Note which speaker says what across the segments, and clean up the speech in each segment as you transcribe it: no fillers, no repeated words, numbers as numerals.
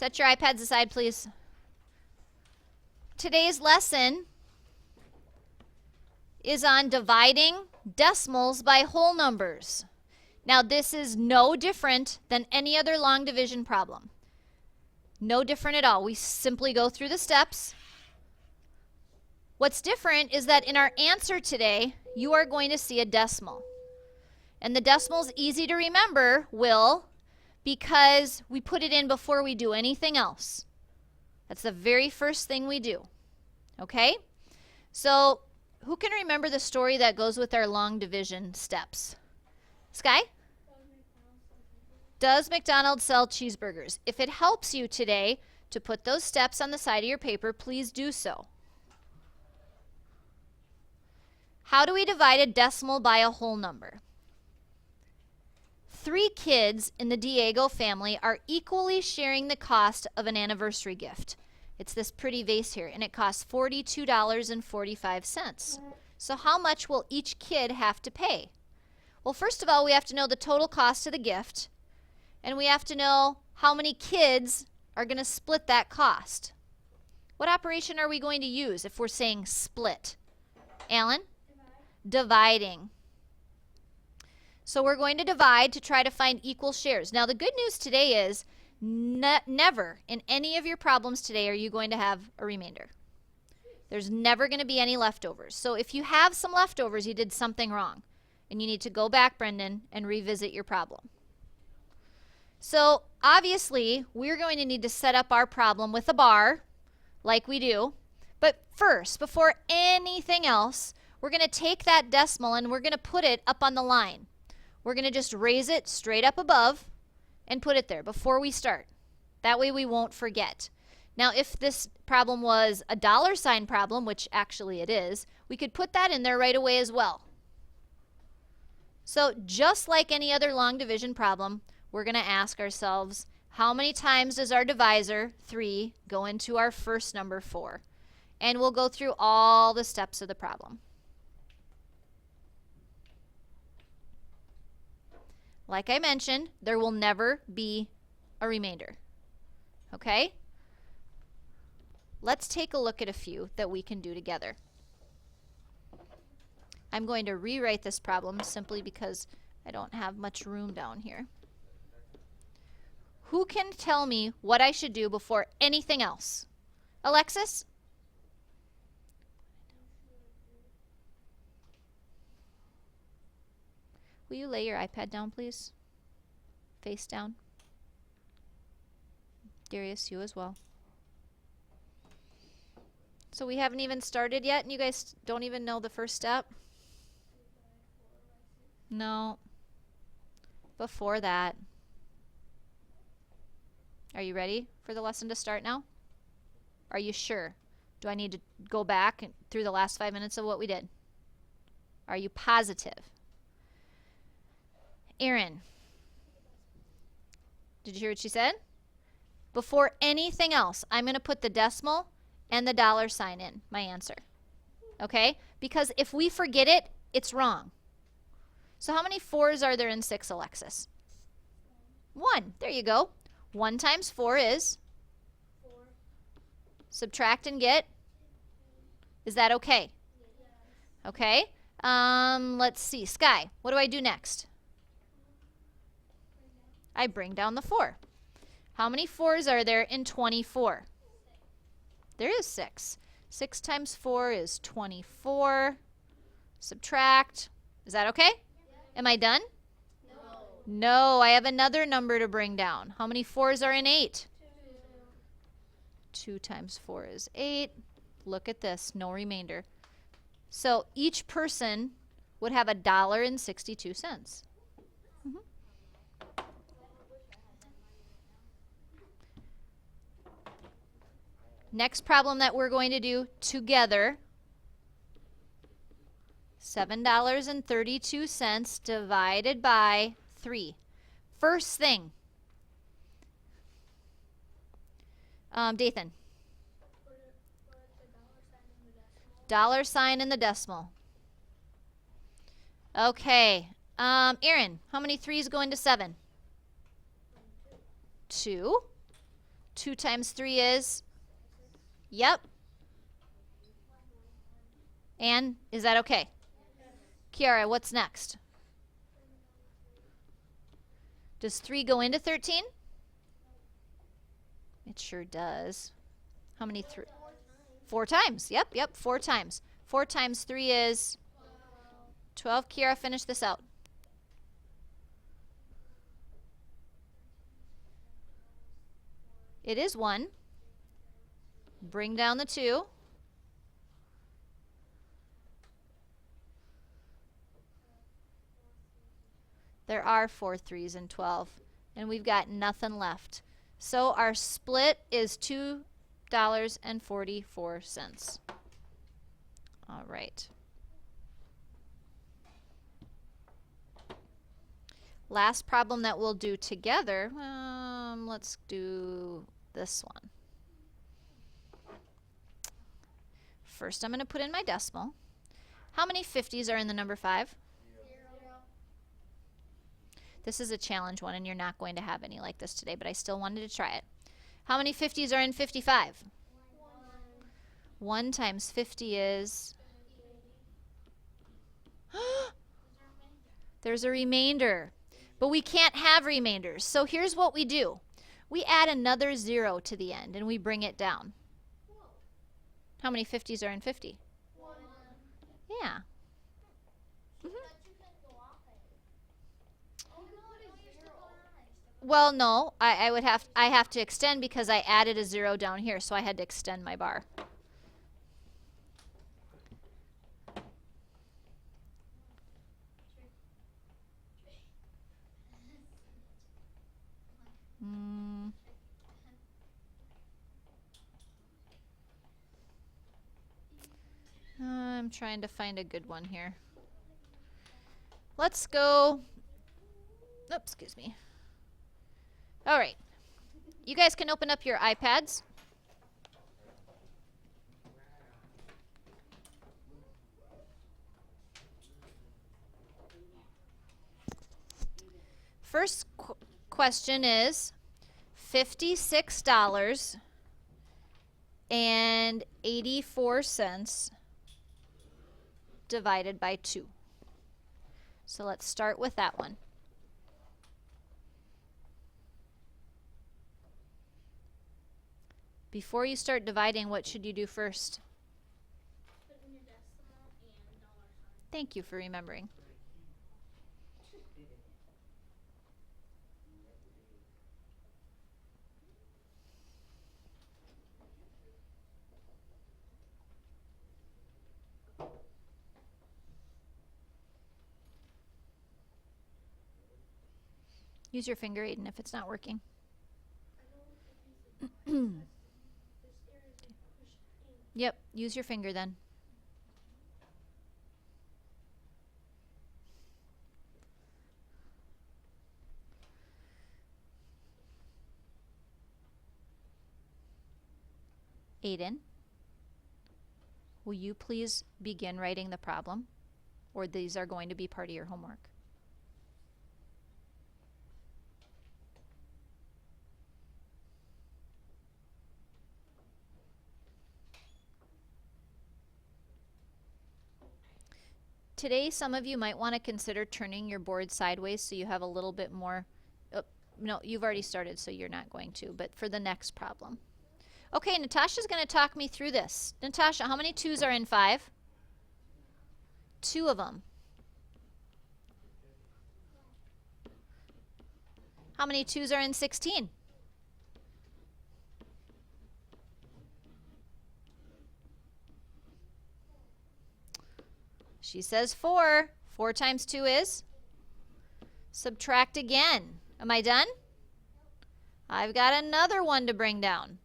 Speaker 1: Set your iPads aside, please. Today's lesson is on dividing decimals by whole numbers. Now, this is no different than any other long division problem. No different at all. We simply go through the steps. What's different is that in our answer today, you are going to see a decimal. And the decimal is easy to remember, Will, because we put it in before we do anything else. That's the very first thing we do. Okay? So, who can remember the story that goes with our long division steps? Sky? Does McDonald's sell cheeseburgers? If it helps you today to put those steps on the side of your paper, please do so. How do we divide a decimal by a whole number? 3 kids in the Diego family are equally sharing the cost of an anniversary gift. It's this pretty vase here, and it costs $42.45. So how much will each kid have to pay? Well, first of all, we have to know the total cost of the gift, and we have to know how many kids are going to split that cost. What operation are we going to use if we're saying split? Alan? Dividing. So we're going to divide to try to find equal shares. Now, the good news today is never in any of your problems today are you going to have a remainder. There's never going to be any leftovers. So if you have some leftovers, you did something wrong. And you need to go back, Brendan, and revisit your problem. So obviously, we're going to need to set up our problem with a bar, like we do. But first, before anything else, we're going to take that decimal and we're going to put it up on the line. We're going to just raise it straight up above and put it there before we start. That way we won't forget. Now, if this problem was a $sign problem, which actually it is, we could put that in there right away as well. So just like any other long division problem, we're going to ask ourselves, how many times does our divisor, 3, go into our first number, 4? And we'll go through all the steps of the problem. Like I mentioned, there will never be a remainder. Okay? Let's take a look at a few that we can do together. I'm going to rewrite this problem simply because I don't have much room down here. Who can tell me what I should do before anything else? Alexis? Will you lay your iPad down, please? Face down. Darius, you as well. So we haven't even started yet, and you guys don't even know the first step? No. Before that. Are you ready for the lesson to start now? Are you sure? Do I need to go back through the last 5 minutes of what we did? Are you positive? Erin, did you hear what she said? Before anything else, I'm going to put the decimal and the $sign in my answer. Okay? Because if we forget it, it's wrong. So how many 4s are there in 6, Alexis? 1. There you go. 1 times 4 is? 4. Subtract and get? Is that okay? Yes. Okay. Let's see. Sky, what do I do next? I bring down the 4. How many 4s are there in 24? 6. There is 6. 6 times 4 is 24. Subtract. Is that okay? Yeah. Am I done? No. No, I have another number to bring down. How many 4s are in 8? 2 times 4 is 8. Look at this. No remainder. So each person would have $1.62. Mm-hmm. Next problem that we're going to do together, $7.32 divided by 3. First thing, Dathan. $sign in the decimal. Okay. Aaron, how many 3s go into 7? 2. 2 times 3 is? Yep. And is that okay? Kiara, what's next? Does 3 go into 13? It sure does. How many? 4 times. Yep, 4 times. 4 times 3 is 12. Kiara, finish this out. It is 1. Bring down the 2. There are 4 3s in 12, and we've got nothing left. So our split is $2.44. All right. Last problem that we'll do together, let's do this one. First, I'm going to put in my decimal. How many 50s are in the number 5? 0. This is a challenge one, and you're not going to have any like this today, but I still wanted to try it. How many 50s are in 55? 1 times 50 is? There's a remainder. But we can't have remainders. So here's what we do. We add another 0 to the end, and we bring it down. How many 50s are in 50?
Speaker 2: 1.
Speaker 1: Yeah. Well, no, I have to extend because I added a 0 down here, so I had to extend my bar. I'm trying to find a good one here. Let's go. Oops, excuse me. All right. You guys can open up your iPads. First question is $56.84 divided by 2. So let's start with that one. Before you start dividing, what should you do first?
Speaker 2: Put in your decimal and dollar sign.
Speaker 1: Thank you for remembering. Use your finger, Aiden, if it's not working. Yep, use your finger then. Aiden, will you please begin writing the problem, or these are going to be part of your homework? Today, some of you might want to consider turning your board sideways so you have a little bit more. No, you've already started, so you're not going to, but for the next problem. Okay, Natasha's going to talk me through this. Natasha, how many 2s are in 5? 2 of them. How many 2s are in 16? She says 4. 4 times 2 is? Subtract again. Am I done? I've got another one to bring down.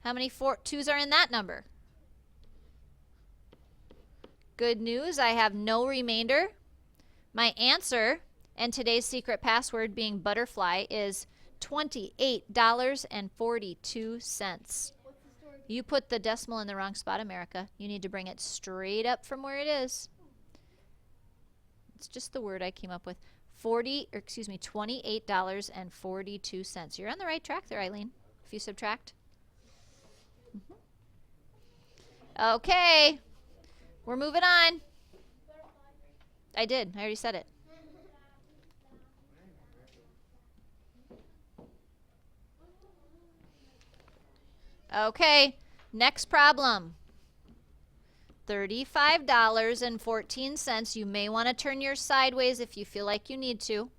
Speaker 1: How many 2s are in that number? Good news, I have no remainder. My answer, and today's secret password being butterfly, is $28.42. You put the decimal in the wrong spot, America. You need to bring it straight up from where it is. It's just the word I came up with. $28.42. You're on the right track there, Eileen. if you subtract? Okay. We're moving on. I did. I already said it. Okay. Next problem. $35.14. You may want to turn yours sideways if you feel like you need to.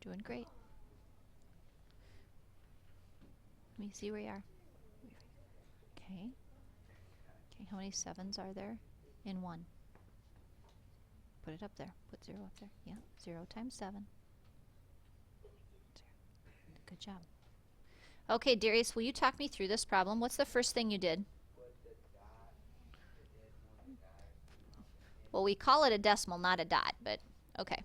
Speaker 1: You're doing great. Let me see where you are. Okay. Okay, how many 7s are there in 1? Put it up there. Put 0 up there. Yeah, 0 times 7. 0. Good job. Okay, Darius, will you talk me through this problem? What's the first thing you did? Well, we call it a decimal, not a dot, but okay.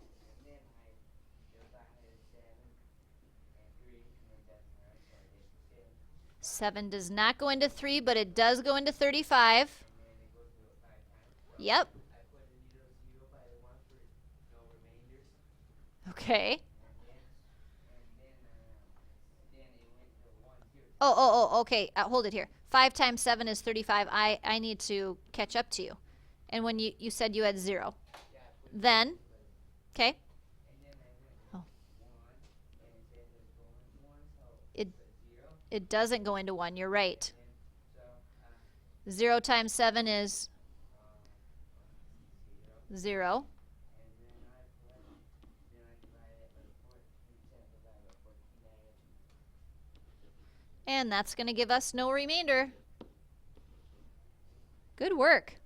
Speaker 1: 7 does not go into 3, but it does go into 35. Yep. Okay. Oh, okay. Hold it here. 5 times 7 is 35. I need to catch up to you. And when you said you had 0. Then, okay. Oh. It doesn't go into 1. You're right. 0 times 7 is 0. And that's going to give us no remainder. Good work.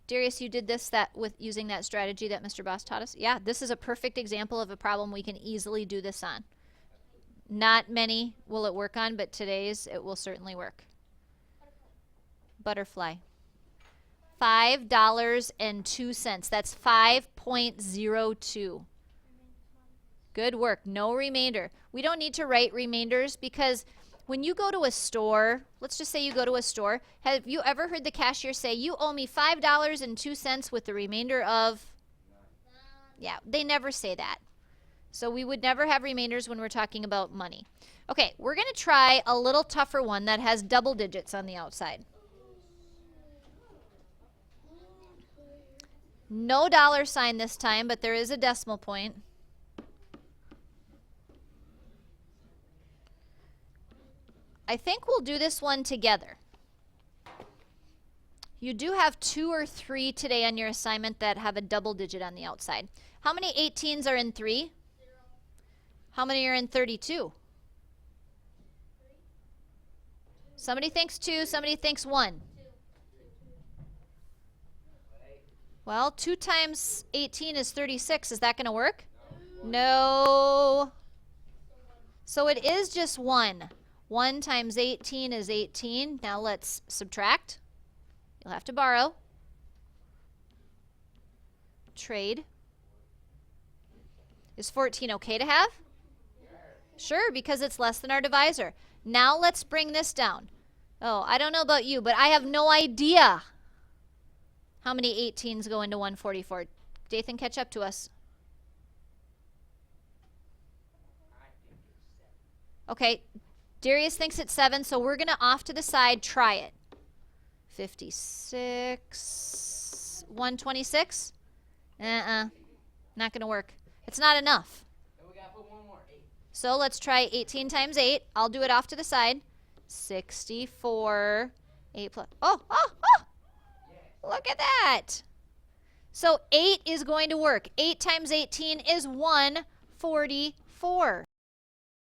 Speaker 1: Darius, you did this with using that strategy that Mr. Boss taught us? Yeah, this is a perfect example of a problem we can easily do this on. Not many will it work on, but today's it will certainly work. Butterfly. $5.02. That's 5.02. Good work. No remainder. We don't need to write remainders because when you go to a store, let's just say you go to a store, have you ever heard the cashier say, you owe me $5.02 with the remainder of? Yeah, they never say that. So we would never have remainders when we're talking about money. Okay, we're going to try a little tougher one that has double digits on the outside. No dollar sign this time, but there is a decimal point. I think we'll do this one together. You do have 2 or 3 today on your assignment that have a double digit on the outside. How many 18s are in 3? 0. How many are in 32? 3. Somebody thinks 2, somebody thinks 1. 2. Well, 2 times 18 is 36. Is that going to work? No. So it is just 1. 1 times 18 is 18. Now let's subtract. You'll have to borrow. Trade. Is 14 okay to have? Sure, because it's less than our divisor. Now let's bring this down. Oh, I don't know about you, but I have no idea how many 18s go into 144. Dathan, catch up to us. Okay, Darius thinks it's 7, so we're going to off to the side try it. 56, 126? Not going to work. It's not enough.
Speaker 3: We got to put one more. 8.
Speaker 1: So let's try 18 times 8. I'll do it off to the side. 64, 8 plus. Oh! Look at that. So 8 is going to work. 8 times 18 is 144. 44.